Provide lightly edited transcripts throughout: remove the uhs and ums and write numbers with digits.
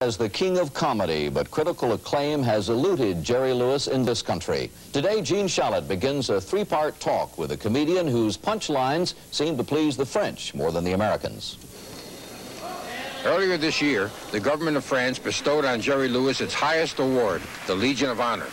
As the king of comedy, but critical acclaim has eluded Jerry Lewis in this country. Today, Gene Shalit begins a three-part talk with a comedian whose punchlines seem to please the French more than the Americans. Earlier this year, the government of France bestowed on Jerry Lewis its highest award, the Legion of Honor.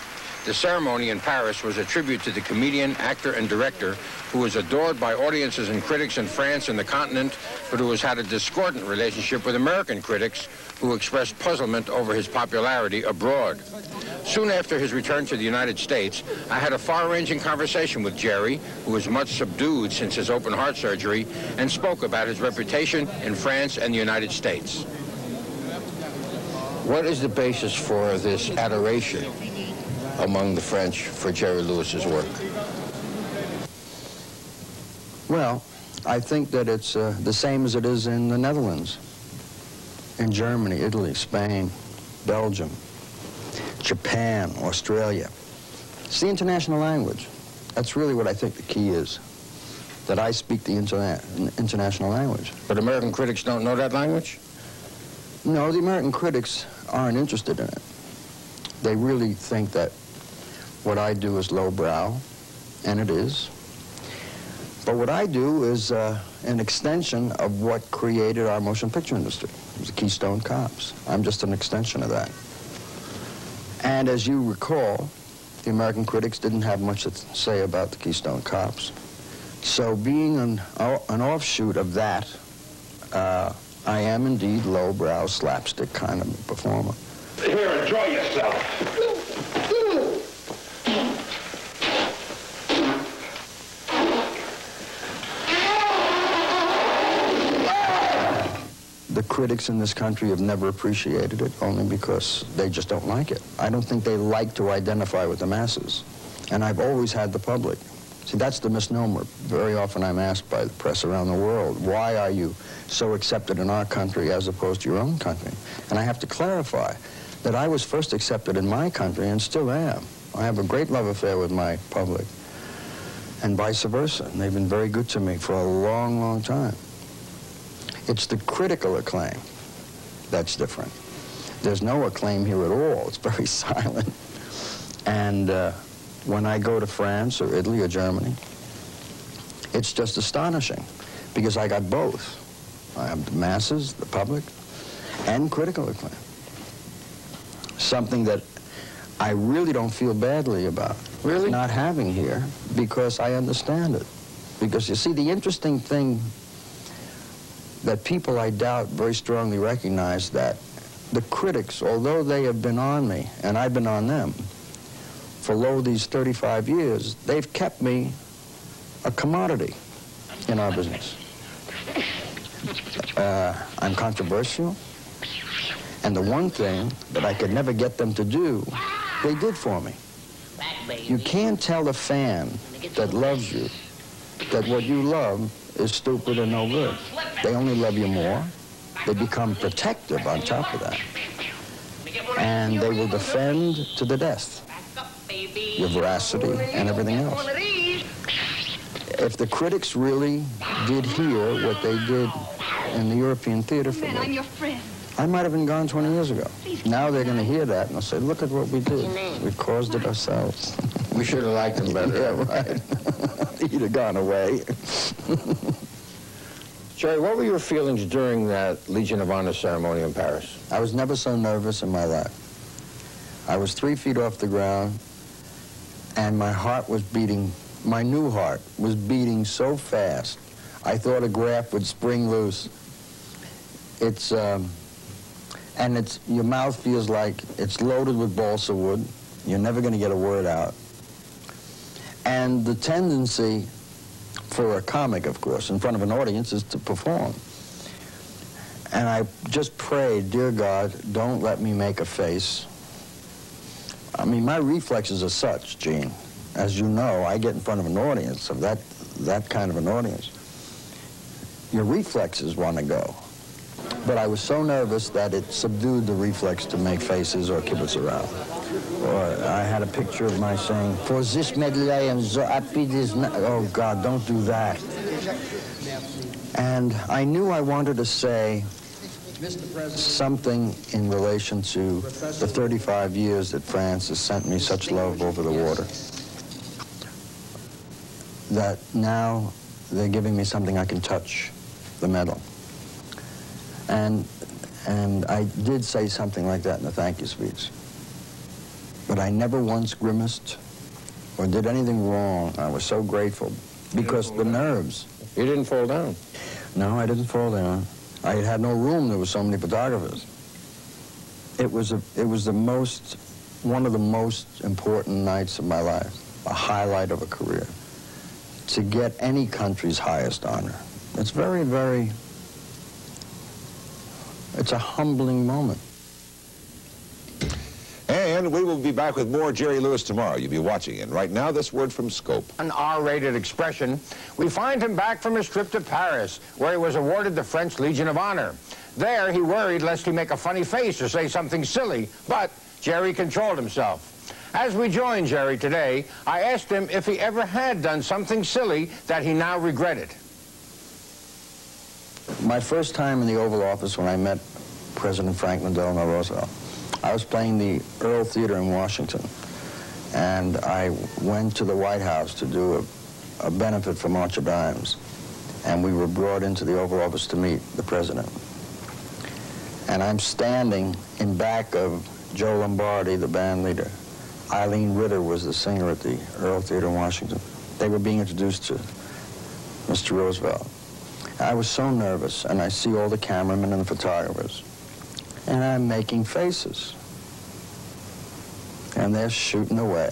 The ceremony in Paris was a tribute to the comedian, actor, and director who was adored by audiences and critics in France and the continent, but who has had a discordant relationship with American critics who expressed puzzlement over his popularity abroad. Soon after his return to the United States, I had a far-ranging conversation with Jerry, who was much subdued since his open heart surgery, and spoke about his reputation in France and the United States. What is the basis for this adoration among the French for Jerry Lewis's work? Well, I think that it's the same as it is in the Netherlands, in Germany, Italy, Spain, Belgium, Japan, Australia. It's the international language. That's really what I think the key is, that I speak the international language. But American critics don't know that language? No, the American critics aren't interested in it. They really think that what I do is lowbrow, and it is. But what I do is an extension of what created our motion picture industry. It was the Keystone Cops. I'm just an extension of that. And as you recall, the American critics didn't have much to say about the Keystone Cops. So being an offshoot of that, I am indeed lowbrow, slapstick kind of performer. Here, enjoy yourself. The critics in this country have never appreciated it, only because they just don't like it. I don't think they like to identify with the masses. And I've always had the public. See, that's the misnomer. Very often I'm asked by the press around the world, why are you so accepted in our country as opposed to your own country? And I have to clarify that I was first accepted in my country and still am. I have a great love affair with my public, and vice versa. And they've been very good to me for a long, long time. It's the critical acclaim that's different. There's no acclaim here at all. It's very silent. And when I go to France or Italy or Germany, it's just astonishing, because I got both. I have the masses, the public, and critical acclaim. Something that I really don't feel badly about. Really? Not having here, because I understand it. Because you see, the interesting thing that people, I doubt, very strongly recognize that the critics, although they have been on me, and I've been on them, for these 35 years, they've kept me a commodity in our business. I'm controversial, and the one thing that I could never get them to do, they did for me. You can't tell a fan that loves you that what you love is stupid and no good. They only love you more. They become protective on top of that. And they will defend to the death your veracity and everything else. If the critics really did hear what they did in the European theater for me, I'm your friend. I might have been gone 20 years ago. Now they're going to hear that and they'll say, look at what we did. We caused it ourselves. We should have liked him better. Yeah, right. He'd have gone away. Jerry, what were your feelings during that Legion of Honor ceremony in Paris? I was never so nervous in my life. I was 3 feet off the ground, and my heart was beating, my new heart was beating so fast, I thought a graft would spring loose. Your mouth feels like it's loaded with balsa wood. You're never going to get a word out. And the tendency for a comic, of course, in front of an audience is to perform. And I just prayed, dear God, don't let me make a face. I mean, my reflexes are such, Gene. As you know, I get in front of an audience, of that kind of an audience. Your reflexes want to go. But I was so nervous that it subdued the reflex to make faces or kibitz around. Or I had a picture of my saying, for this medley I am so happy this night. Oh God, don't do that. And I knew I wanted to say, something in relation to the 35 years that France has sent me such love over the water, that now they're giving me something I can touch, the medal. And I did say something like that in the thank you speech. But I never once grimaced or did anything wrong. I was so grateful because the nerves. You didn't fall down? No, I didn't fall down. I had no room. There were so many photographers. It was one of the most important nights of my life, a highlight of a career, to get any country's highest honor. It's very, very, it's a humbling moment. And we will be back with more Jerry Lewis tomorrow. You'll be watching. And right now, this word from Scope. An R-rated expression. We find him back from his trip to Paris, where he was awarded the French Legion of Honor. There, he worried lest he make a funny face or say something silly, but Jerry controlled himself. As we join Jerry today, I asked him if he ever had done something silly that he now regretted. My first time in the Oval Office when I met President Franklin Delano Roosevelt, I was playing the Earl Theater in Washington, and I went to the White House to do a benefit for March of Dimes, and we were brought into the Oval Office to meet the president. And I'm standing in back of Joe Lombardi, the band leader. Eileen Ritter was the singer at the Earl Theater in Washington. They were being introduced to Mr. Roosevelt. I was so nervous, and I see all the cameramen and the photographers, and I'm making faces. And they're shooting away.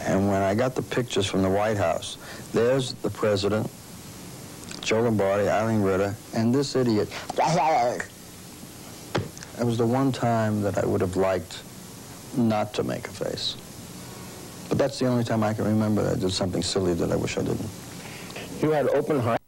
And when I got the pictures from the White House, there's the president, Joe Lombardi, Eileen Ritter, and this idiot. It was the one time that I would have liked not to make a face. But that's the only time I can remember that I did something silly that I wish I didn't. You had open heart.